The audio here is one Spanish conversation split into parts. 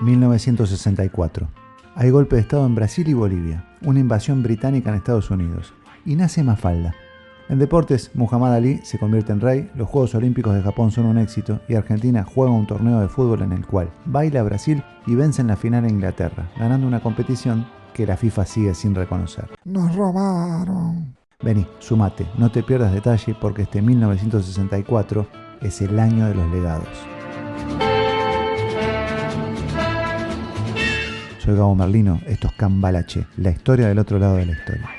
1964. Hay golpe de Estado en Brasil y Bolivia, una invasión británica en Estados Unidos, y nace Mafalda. En deportes, Muhammad Ali se convierte en rey, los Juegos Olímpicos de Japón son un éxito y Argentina juega un torneo de fútbol en el cual baila a Brasil y vence en la final a Inglaterra, ganando una competición que la FIFA sigue sin reconocer. ¡Nos robaron! Vení, sumate, no te pierdas detalle porque este 1964 es el año de los legados. Soy Gabo Merlino, esto es Cambalache, la historia del otro lado de la historia.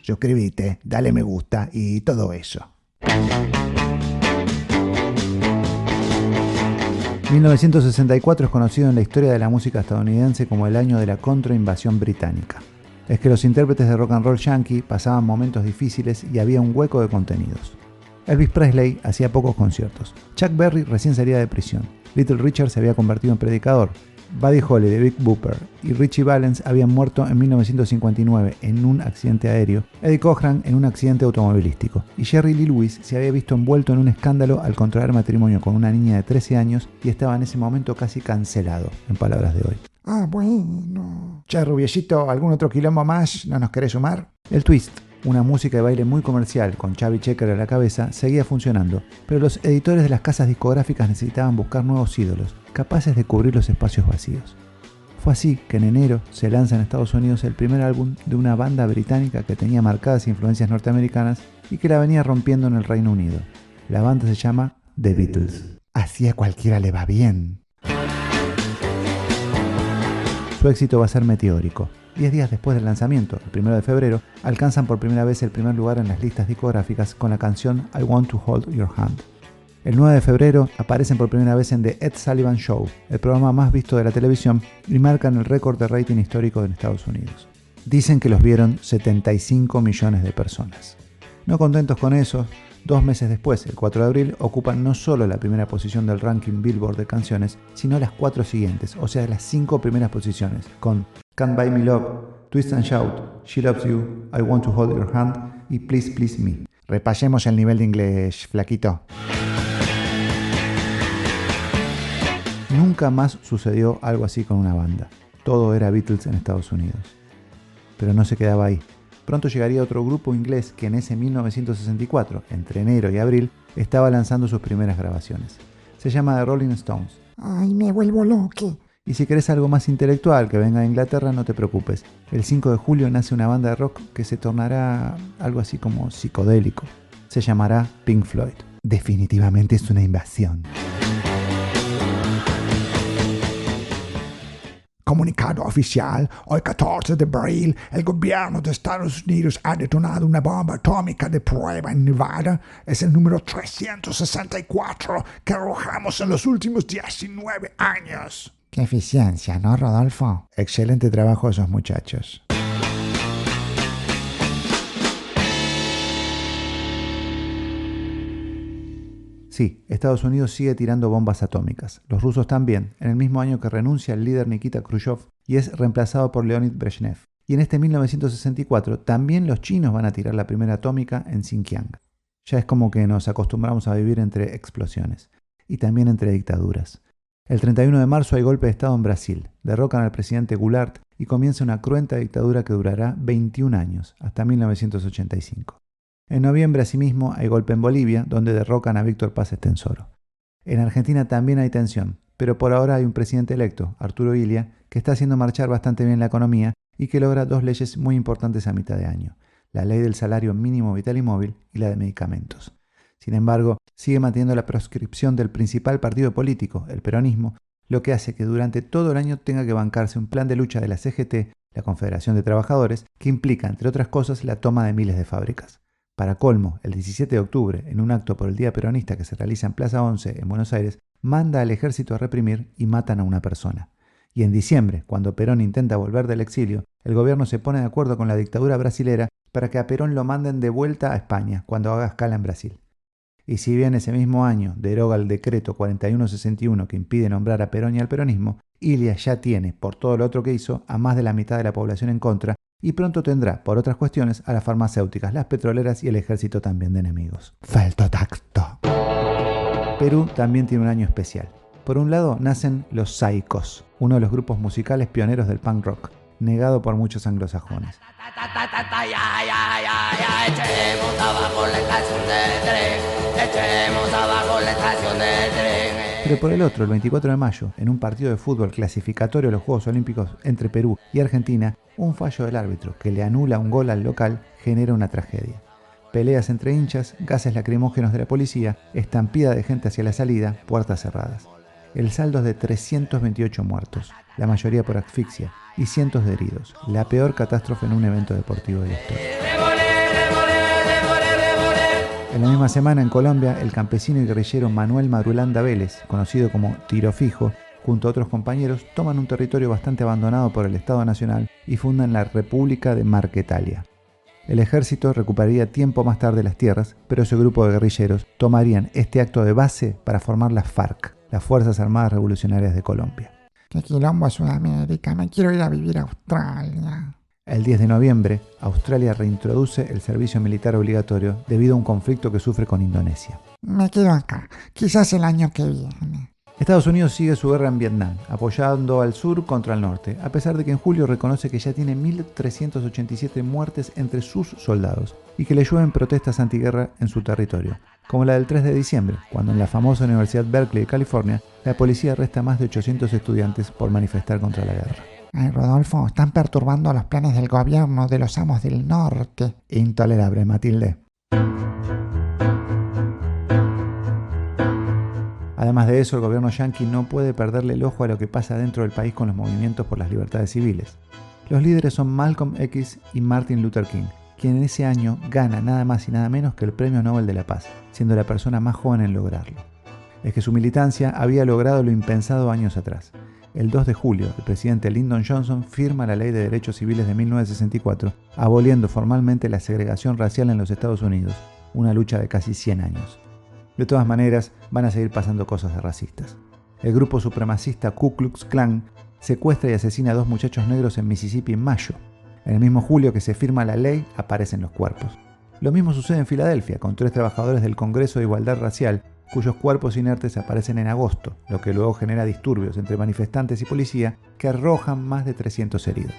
Suscríbete, dale me gusta y todo eso. 1964 es conocido en la historia de la música estadounidense como el año de la contrainvasión británica. Es que los intérpretes de rock and roll yankee pasaban momentos difíciles y había un hueco de contenidos. Elvis Presley hacía pocos conciertos. Chuck Berry recién salía de prisión. Little Richard se había convertido en predicador. Buddy Holly de Big Bopper y Richie Valens habían muerto en 1959 en un accidente aéreo, Eddie Cochran en un accidente automovilístico, y Jerry Lee Lewis se había visto envuelto en un escándalo al contraer matrimonio con una niña de 13 años y estaba en ese momento casi cancelado, en palabras de hoy. Ah, bueno. Che, rubiecito, ¿algún otro quilombo más? ¿No nos querés sumar? El twist, una música de baile muy comercial con Chubby Checker a la cabeza, seguía funcionando, pero los editores de las casas discográficas necesitaban buscar nuevos ídolos, capaces de cubrir los espacios vacíos. Fue así que en enero se lanza en Estados Unidos el primer álbum de una banda británica que tenía marcadas influencias norteamericanas y que la venía rompiendo en el Reino Unido. La banda se llama The Beatles. Así a cualquiera le va bien. Su éxito va a ser meteórico. 10 días después del lanzamiento, el 1 de febrero, alcanzan por primera vez el primer lugar en las listas discográficas con la canción I Want to Hold Your Hand. El 9 de febrero aparecen por primera vez en The Ed Sullivan Show, el programa más visto de la televisión, y marcan el récord de rating histórico en Estados Unidos. Dicen que los vieron 75 millones de personas. No contentos con eso, 2 meses después, el 4 de abril, ocupan no solo la primera posición del ranking Billboard de canciones, sino las 4 siguientes, o sea, las 5 primeras posiciones, con Can't Buy Me Love, Twist and Shout, She Loves You, I Want to Hold Your Hand y Please Please Me. Repasemos el nivel de inglés, flaquito. Nunca más sucedió algo así con una banda. Todo era Beatles en Estados Unidos. Pero no se quedaba ahí. Pronto llegaría otro grupo inglés que en ese 1964, entre enero y abril, estaba lanzando sus primeras grabaciones. Se llama The Rolling Stones. Ay, me vuelvo loco. Y si querés algo más intelectual que venga de Inglaterra, no te preocupes. El 5 de julio nace una banda de rock que se tornará algo así como psicodélico. Se llamará Pink Floyd. Definitivamente es una invasión. Comunicado oficial, hoy 14 de abril, el gobierno de Estados Unidos ha detonado una bomba atómica de prueba en Nevada. Es el número 364 que arrojamos en los últimos 19 años. Qué eficiencia, ¿no, Rodolfo? Excelente trabajo esos muchachos. Sí, Estados Unidos sigue tirando bombas atómicas. Los rusos también, en el mismo año que renuncia el líder Nikita Khrushchev y es reemplazado por Leonid Brezhnev. Y en este 1964 también los chinos van a tirar la primera atómica en Xinjiang. Ya es como que nos acostumbramos a vivir entre explosiones y también entre dictaduras. El 31 de marzo hay golpe de Estado en Brasil, derrocan al presidente Goulart y comienza una cruenta dictadura que durará 21 años, hasta 1985. En noviembre, asimismo, hay golpe en Bolivia, donde derrocan a Víctor Paz Estenssoro. En Argentina también hay tensión, pero por ahora hay un presidente electo, Arturo Illia, que está haciendo marchar bastante bien la economía y que logra 2 leyes muy importantes a mitad de año: la ley del salario mínimo vital y móvil y la de medicamentos. Sin embargo, sigue manteniendo la proscripción del principal partido político, el peronismo, lo que hace que durante todo el año tenga que bancarse un plan de lucha de la CGT, la Confederación de Trabajadores, que implica, entre otras cosas, la toma de miles de fábricas. Para colmo, el 17 de octubre, en un acto por el Día Peronista que se realiza en Plaza 11, en Buenos Aires, manda al ejército a reprimir y matan a una persona. Y en diciembre, cuando Perón intenta volver del exilio, el gobierno se pone de acuerdo con la dictadura brasilera para que a Perón lo manden de vuelta a España cuando haga escala en Brasil. Y si bien ese mismo año deroga el decreto 4161 que impide nombrar a Perón y al peronismo, Illia ya tiene, por todo lo otro que hizo, a más de la mitad de la población en contra y pronto tendrá, por otras cuestiones, a las farmacéuticas, las petroleras y el ejército también de enemigos. Falta tacto. Perú también tiene un año especial. Por un lado nacen los Saicos, uno de los grupos musicales pioneros del punk rock, negado por muchos anglosajones. Echemos abajo la estación de tren, echemos abajo la estación de tren. Pero por el otro, el 24 de mayo, en un partido de fútbol clasificatorio de los Juegos Olímpicos entre Perú y Argentina, un fallo del árbitro que le anula un gol al local genera una tragedia. Peleas entre hinchas, gases lacrimógenos de la policía, estampida de gente hacia la salida, puertas cerradas. El saldo es de 328 muertos, la mayoría por asfixia, y cientos de heridos, la peor catástrofe en un evento deportivo de la historia. En la misma semana en Colombia, el campesino y guerrillero Manuel Marulanda Vélez, conocido como Tiro Fijo, junto a otros compañeros, toman un territorio bastante abandonado por el Estado Nacional y fundan la República de Marquetalia. El ejército recuperaría tiempo más tarde las tierras, pero ese grupo de guerrilleros tomarían este acto de base para formar las FARC, las Fuerzas Armadas Revolucionarias de Colombia. ¡Qué quilombo Sudamérica! Me quiero ir a vivir a Australia. El 10 de noviembre, Australia reintroduce el servicio militar obligatorio debido a un conflicto que sufre con Indonesia. Me quedo acá, quizás el año que viene. Estados Unidos sigue su guerra en Vietnam, apoyando al sur contra el norte, a pesar de que en julio reconoce que ya tiene 1.387 muertes entre sus soldados y que le llueven protestas antiguerra en su territorio, como la del 3 de diciembre, cuando en la famosa Universidad Berkeley de California, la policía arresta a más de 800 estudiantes por manifestar contra la guerra. Ay, Rodolfo, están perturbando los planes del gobierno de los amos del norte. Intolerable, Matilde. Además de eso, el gobierno yanqui no puede perderle el ojo a lo que pasa dentro del país con los movimientos por las libertades civiles. Los líderes son Malcolm X y Martin Luther King, quien en ese año gana nada más y nada menos que el Premio Nobel de la Paz, siendo la persona más joven en lograrlo. Es que su militancia había logrado lo impensado años atrás. El 2 de julio, el presidente Lyndon Johnson firma la Ley de Derechos Civiles de 1964, aboliendo formalmente la segregación racial en los Estados Unidos, una lucha de casi 100 años. De todas maneras, van a seguir pasando cosas de racistas. El grupo supremacista Ku Klux Klan secuestra y asesina a 2 muchachos negros en Mississippi en mayo. En el mismo julio que se firma la ley, aparecen los cuerpos. Lo mismo sucede en Filadelfia, con 3 trabajadores del Congreso de Igualdad Racial, cuyos cuerpos inertes aparecen en agosto, lo que luego genera disturbios entre manifestantes y policía que arrojan más de 300 heridos.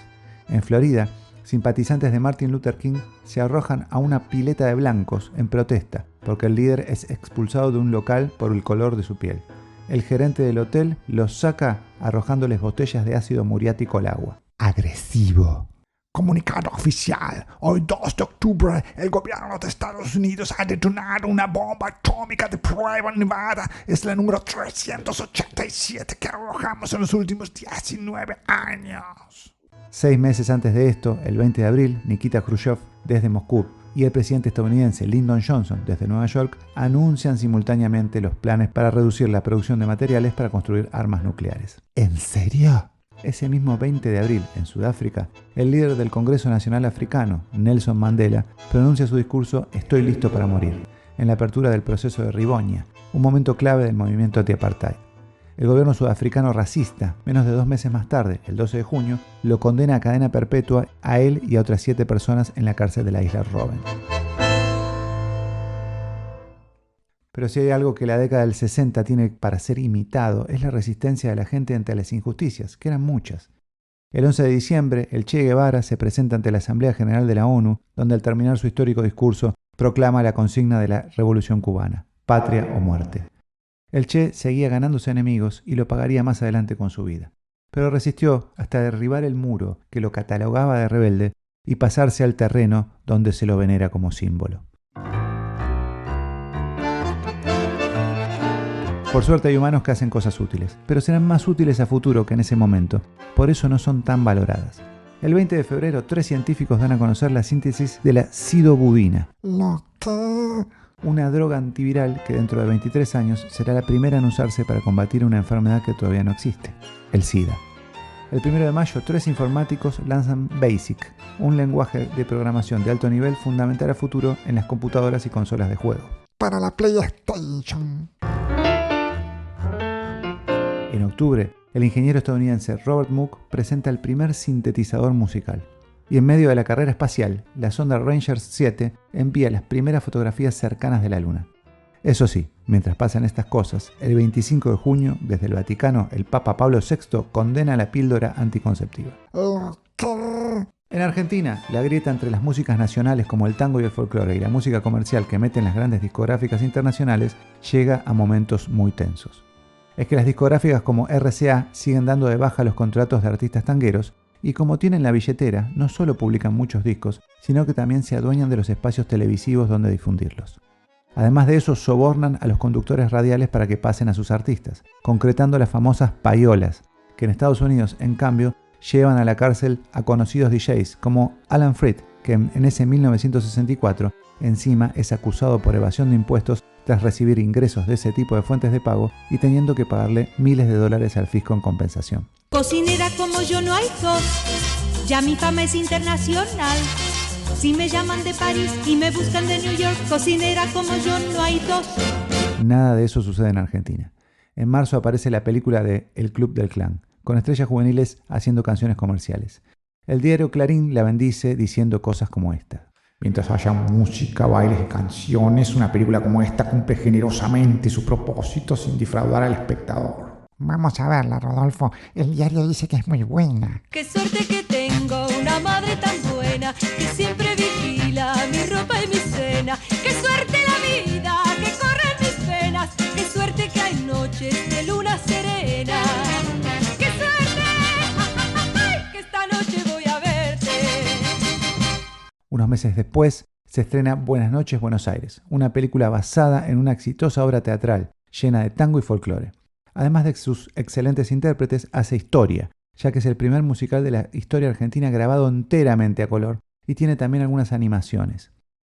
En Florida, simpatizantes de Martin Luther King se arrojan a una pileta de blancos en protesta, porque el líder es expulsado de un local por el color de su piel. El gerente del hotel los saca arrojándoles botellas de ácido muriático al agua. Agresivo. Comunicado oficial. Hoy 2 de octubre, el gobierno de Estados Unidos ha detonado una bomba atómica de prueba en Nevada. Es la número 387 que arrojamos en los últimos 19 años. 6 meses antes de esto, el 20 de abril, Nikita Khrushchev, desde Moscú, y el presidente estadounidense Lyndon Johnson, desde Nueva York, anuncian simultáneamente los planes para reducir la producción de materiales para construir armas nucleares. ¿En serio? Ese mismo 20 de abril, en Sudáfrica, el líder del Congreso Nacional Africano, Nelson Mandela, pronuncia su discurso «Estoy listo para morir», en la apertura del proceso de Rivonia, un momento clave del movimiento anti-apartheid. El gobierno sudafricano racista, menos de 2 meses más tarde, el 12 de junio, lo condena a cadena perpetua a él y a otras 7 personas en la cárcel de la isla Robben. Pero si hay algo que la década del 60 tiene para ser imitado, es la resistencia de la gente ante las injusticias, que eran muchas. El 11 de diciembre, el Che Guevara se presenta ante la Asamblea General de la ONU, donde al terminar su histórico discurso, proclama la consigna de la Revolución Cubana, patria o muerte. El Che seguía ganándose enemigos y lo pagaría más adelante con su vida. Pero resistió hasta derribar el muro que lo catalogaba de rebelde y pasarse al terreno donde se lo venera como símbolo. Por suerte hay humanos que hacen cosas útiles, pero serán más útiles a futuro que en ese momento. Por eso no son tan valoradas. El 20 de febrero, 3 científicos dan a conocer la síntesis de la psilobubina. ¿Lo qué? Una droga antiviral que dentro de 23 años será la primera en usarse para combatir una enfermedad que todavía no existe, el SIDA. El 1 de mayo, 3 informáticos lanzan BASIC, un lenguaje de programación de alto nivel fundamental a futuro en las computadoras y consolas de juego. Para la PlayStation. En octubre, el ingeniero estadounidense Robert Moog presenta el primer sintetizador musical. Y en medio de la carrera espacial, la sonda Ranger 7 envía las primeras fotografías cercanas de la Luna. Eso sí, mientras pasan estas cosas, el 25 de junio, desde el Vaticano, el Papa Pablo VI condena la píldora anticonceptiva. En Argentina, la grieta entre las músicas nacionales como el tango y el folclore y la música comercial que meten las grandes discográficas internacionales llega a momentos muy tensos. Es que las discográficas como RCA siguen dando de baja los contratos de artistas tangueros y como tienen la billetera, no solo publican muchos discos, sino que también se adueñan de los espacios televisivos donde difundirlos. Además de eso, sobornan a los conductores radiales para que pasen a sus artistas, concretando las famosas payolas, que en Estados Unidos, en cambio, llevan a la cárcel a conocidos DJs como Alan Freed, que en ese 1964 encima es acusado por evasión de impuestos tras recibir ingresos de ese tipo de fuentes de pago y teniendo que pagarle miles de dólares al fisco en compensación. Cocinera como yo no hay dos, ya mi fama es internacional. Si me llaman de París y me buscan de New York, cocinera como yo no hay dos. Nada de eso sucede en Argentina. En marzo aparece la película de El Club del Clan, con estrellas juveniles haciendo canciones comerciales. El diario Clarín la bendice diciendo cosas como esta. Mientras haya música, bailes y canciones, una película como esta cumple generosamente su propósito sin defraudar al espectador. Vamos a verla, Rodolfo. El diario dice que es muy buena. Qué suerte que tengo una madre tan buena que siempre vigila mi ropa y mi cena. Qué suerte la vida que corre en mis venas. Qué suerte que hay noches de luna serena. Qué suerte que esta noche voy a verte. Unos meses después se estrena Buenas noches, Buenos Aires, una película basada en una exitosa obra teatral llena de tango y folclore. Además de sus excelentes intérpretes, hace historia, ya que es el primer musical de la historia argentina grabado enteramente a color y tiene también algunas animaciones.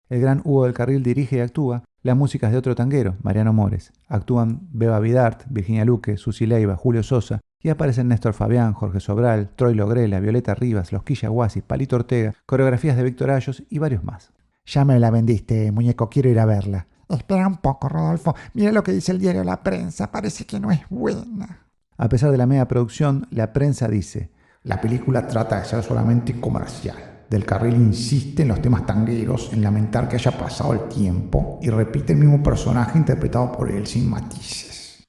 El gran Hugo del Carril dirige y actúa, la música es de otro tanguero, Mariano Mores. Actúan Beba Vidart, Virginia Luque, Susi Leiva, Julio Sosa y aparecen Néstor Fabián, Jorge Sobral, Troy Logrela, Violeta Rivas, Los Quilla Guasis, Palito Ortega, coreografías de Víctor Ayos y varios más. Ya me la vendiste, muñeco, quiero ir a verla. Espera un poco, Rodolfo. Mira lo que dice el diario La Prensa. Parece que no es buena. A pesar de la mega producción, La Prensa dice: la película trata de ser solamente comercial. Del Carril insiste en los temas tangueros, en lamentar que haya pasado el tiempo y repite el mismo personaje interpretado por él sin matices.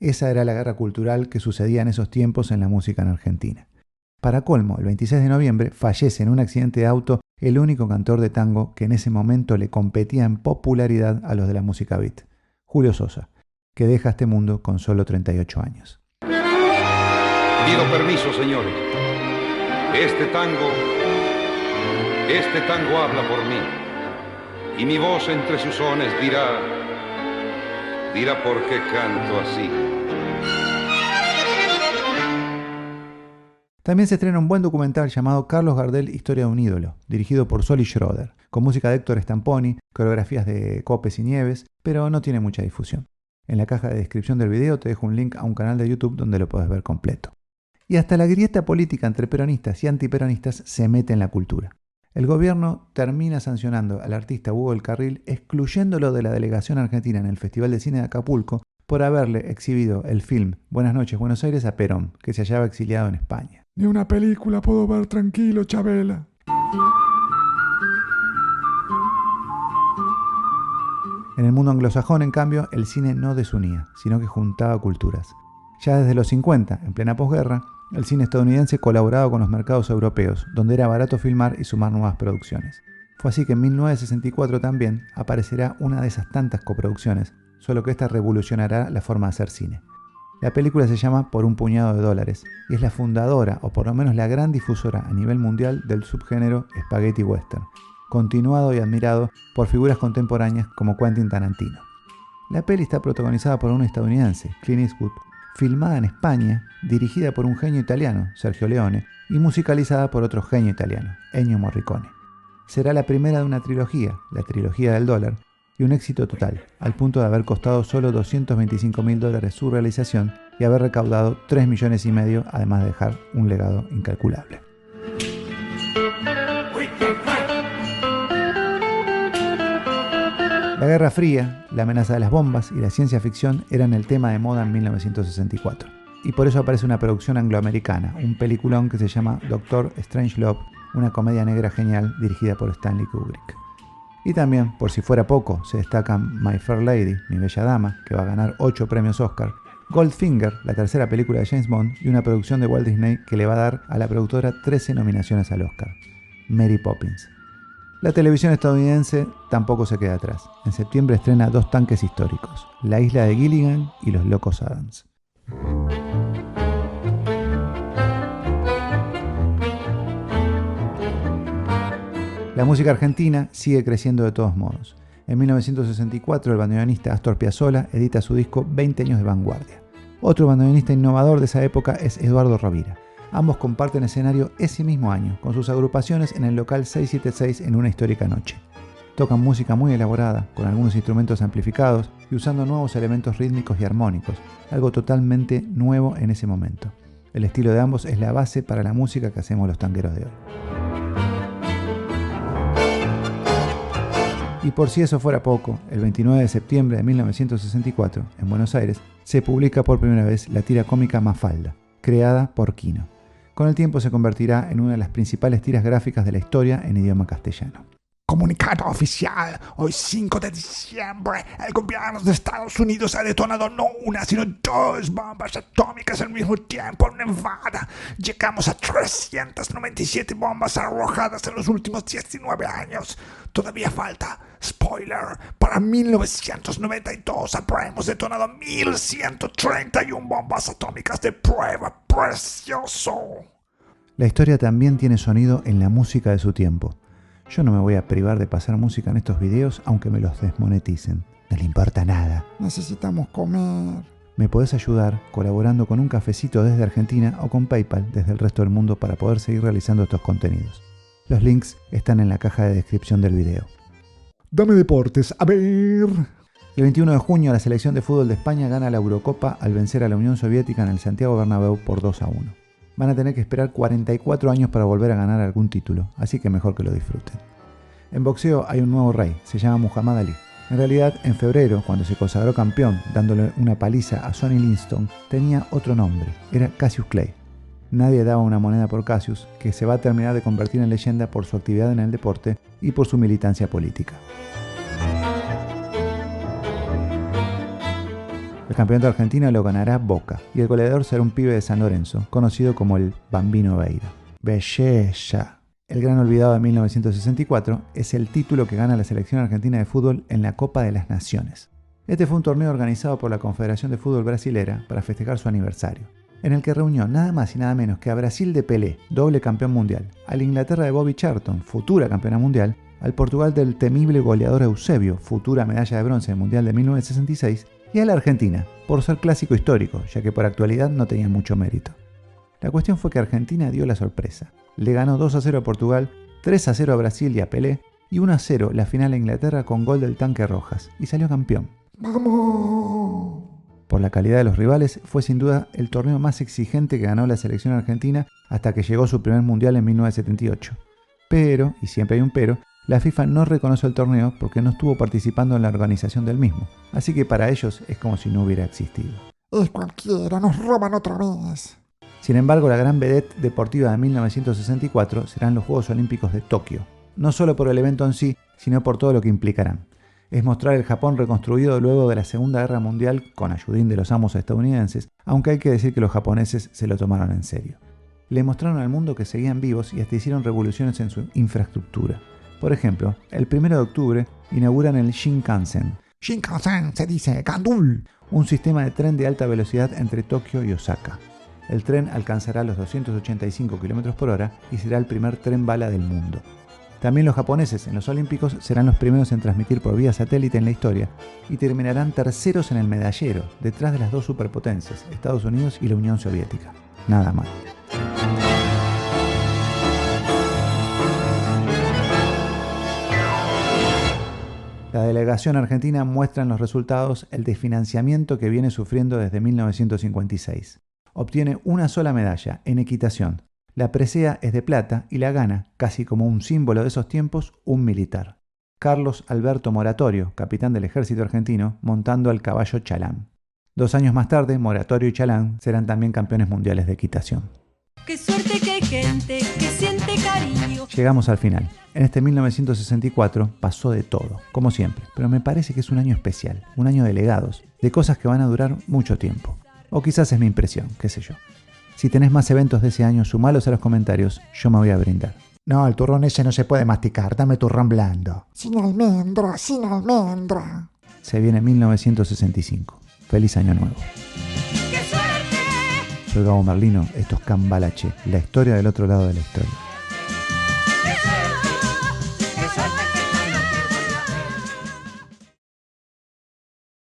Esa era la guerra cultural que sucedía en esos tiempos en la música en Argentina. Para colmo, el 26 de noviembre fallece en un accidente de auto el único cantor de tango que en ese momento le competía en popularidad a los de la música beat, Julio Sosa, que deja este mundo con solo 38 años. Pido permiso, señores. Este tango habla por mí, y mi voz entre sus sones dirá por qué canto así. También se estrena un buen documental llamado Carlos Gardel, Historia de un ídolo, dirigido por Sol y Schroeder, con música de Héctor Stamponi, coreografías de Copes y Nieves, pero no tiene mucha difusión. En la caja de descripción del video te dejo un link a un canal de YouTube donde lo puedes ver completo. Y hasta la grieta política entre peronistas y antiperonistas se mete en la cultura. El gobierno termina sancionando al artista Hugo del Carril, excluyéndolo de la delegación argentina en el Festival de Cine de Acapulco por haberle exhibido el film Buenas noches, Buenos Aires a Perón, que se hallaba exiliado en España. Ni una película puedo ver tranquilo, Chabela. En el mundo anglosajón, en cambio, el cine no desunía, sino que juntaba culturas. Ya desde los 50, en plena posguerra, el cine estadounidense colaboraba con los mercados europeos, donde era barato filmar y sumar nuevas producciones. Fue así que en 1964 también aparecerá una de esas tantas coproducciones, solo que esta revolucionará la forma de hacer cine. La película se llama Por un puñado de dólares y es la fundadora, o por lo menos la gran difusora a nivel mundial del subgénero Spaghetti Western, continuado y admirado por figuras contemporáneas como Quentin Tarantino. La peli está protagonizada por un estadounidense, Clint Eastwood, filmada en España, dirigida por un genio italiano, Sergio Leone, y musicalizada por otro genio italiano, Ennio Morricone. Será la primera de una trilogía, la trilogía del dólar, y un éxito total, al punto de haber costado solo $225.000 su realización y haber recaudado $3,5 millones, además de dejar un legado incalculable. La Guerra Fría, la amenaza de las bombas y la ciencia ficción eran el tema de moda en 1964. Y por eso aparece una producción angloamericana, un peliculón que se llama Doctor Strangelove, una comedia negra genial dirigida por Stanley Kubrick. Y también, por si fuera poco, se destacan My Fair Lady, Mi Bella Dama, que va a ganar 8 premios Oscar, Goldfinger, la tercera película de James Bond, y una producción de Walt Disney que le va a dar a la productora 13 nominaciones al Oscar, Mary Poppins. La televisión estadounidense tampoco se queda atrás. En septiembre estrena 2 tanques históricos, La Isla de Gilligan y Los Locos Adams. La música argentina sigue creciendo de todos modos. En 1964 el bandoneonista Astor Piazzolla edita su disco 20 años de vanguardia. Otro bandoneonista innovador de esa época es Eduardo Rovira. Ambos comparten escenario ese mismo año, con sus agrupaciones en el local 676 en una histórica noche. Tocan música muy elaborada, con algunos instrumentos amplificados y usando nuevos elementos rítmicos y armónicos, algo totalmente nuevo en ese momento. El estilo de ambos es la base para la música que hacemos los tangueros de hoy. Y por si eso fuera poco, el 29 de septiembre de 1964, en Buenos Aires, se publica por primera vez la tira cómica Mafalda, creada por Quino. Con el tiempo se convertirá en una de las principales tiras gráficas de la historia en idioma castellano. Comunicado oficial, hoy 5 de diciembre, el gobierno de Estados Unidos ha detonado no una, sino 2 bombas atómicas al mismo tiempo en Nevada. Llegamos a 397 bombas arrojadas en los últimos 19 años. Todavía falta, spoiler, para 1992 habremos detonado 1131 bombas atómicas de prueba. ¡Precioso! La historia también tiene sonido en la música de su tiempo. Yo no me voy a privar de pasar música en estos videos aunque me los desmoneticen. No le importa nada. Necesitamos comer. Me podés ayudar colaborando con un cafecito desde Argentina o con PayPal desde el resto del mundo para poder seguir realizando estos contenidos. Los links están en la caja de descripción del video. Dame deportes, a ver. El 21 de junio la selección de fútbol de España gana la Eurocopa al vencer a la Unión Soviética en el Santiago Bernabéu por 2-1. Van a tener que esperar 44 años para volver a ganar algún título, así que mejor que lo disfruten. En boxeo hay un nuevo rey, se llama Muhammad Ali. En realidad, en febrero, cuando se consagró campeón, dándole una paliza a Sonny Liston, tenía otro nombre, era Cassius Clay. Nadie daba una moneda por Cassius, que se va a terminar de convertir en leyenda por su actividad en el deporte y por su militancia política. El campeonato argentino lo ganará Boca y el goleador será un pibe de San Lorenzo, conocido como el Bambino Veira. Belleza. El gran olvidado de 1964 es el título que gana la selección argentina de fútbol en la Copa de las Naciones. Este fue un torneo organizado por la Confederación de Fútbol Brasilera para festejar su aniversario, en el que reunió nada más y nada menos que a Brasil de Pelé, doble campeón mundial, a la Inglaterra de Bobby Charlton, futura campeona mundial, al Portugal del temible goleador Eusebio, futura medalla de bronce del Mundial de 1966, y a la Argentina, por ser clásico histórico, ya que por actualidad no tenía mucho mérito. La cuestión fue que Argentina dio la sorpresa. Le ganó 2-0 a Portugal, 3-0 a Brasil y a Pelé, y 1-0 la final a Inglaterra con gol del Tanque Rojas, y salió campeón. ¡Vamos! Por la calidad de los rivales, fue sin duda el torneo más exigente que ganó la selección argentina hasta que llegó su primer mundial en 1978. Pero, y siempre hay un pero, la FIFA no reconoce el torneo porque no estuvo participando en la organización del mismo, así que para ellos es como si no hubiera existido. Es cualquiera, nos roban otra vez. Sin embargo, la gran vedette deportiva de 1964 serán los Juegos Olímpicos de Tokio, no solo por el evento en sí, sino por todo lo que implicarán. Es mostrar el Japón reconstruido luego de la Segunda Guerra Mundial con ayudín de los amos estadounidenses, aunque hay que decir que los japoneses se lo tomaron en serio. Le mostraron al mundo que seguían vivos y hasta hicieron revoluciones en su infraestructura. Por ejemplo, el 1 de octubre inauguran el Shinkansen. Shinkansen se dice Gandul. Un sistema de tren de alta velocidad entre Tokio y Osaka. El tren alcanzará los 285 km por hora y será el primer tren bala del mundo. También los japoneses en los Olímpicos serán los primeros en transmitir por vía satélite en la historia y terminarán terceros en el medallero, detrás de las dos superpotencias, Estados Unidos y la Unión Soviética. Nada mal. La delegación argentina muestra en los resultados el desfinanciamiento que viene sufriendo desde 1956. Obtiene una sola medalla, en equitación. La presea es de plata y la gana, casi como un símbolo de esos tiempos, un militar. Carlos Alberto Moratorio, capitán del ejército argentino, montando al caballo Chalán. 2 años más tarde, Moratorio y Chalán serán también campeones mundiales de equitación. Qué suerte que hay gente que siente darte cariño. Llegamos al final. En este 1964 pasó de todo, como siempre, pero me parece que es un año especial, un año de legados, de cosas que van a durar mucho tiempo. O quizás es mi impresión, qué sé yo. Si tenés más eventos de ese año, sumalos a los comentarios, yo me voy a brindar. No, el turrón ese no se puede masticar, dame turrón blando. Sin almendra, sin almendra. Se viene 1965. Feliz año nuevo. ¡Qué suerte! Soy Gabo Merlino, esto es Cambalache, la historia del otro lado de la historia.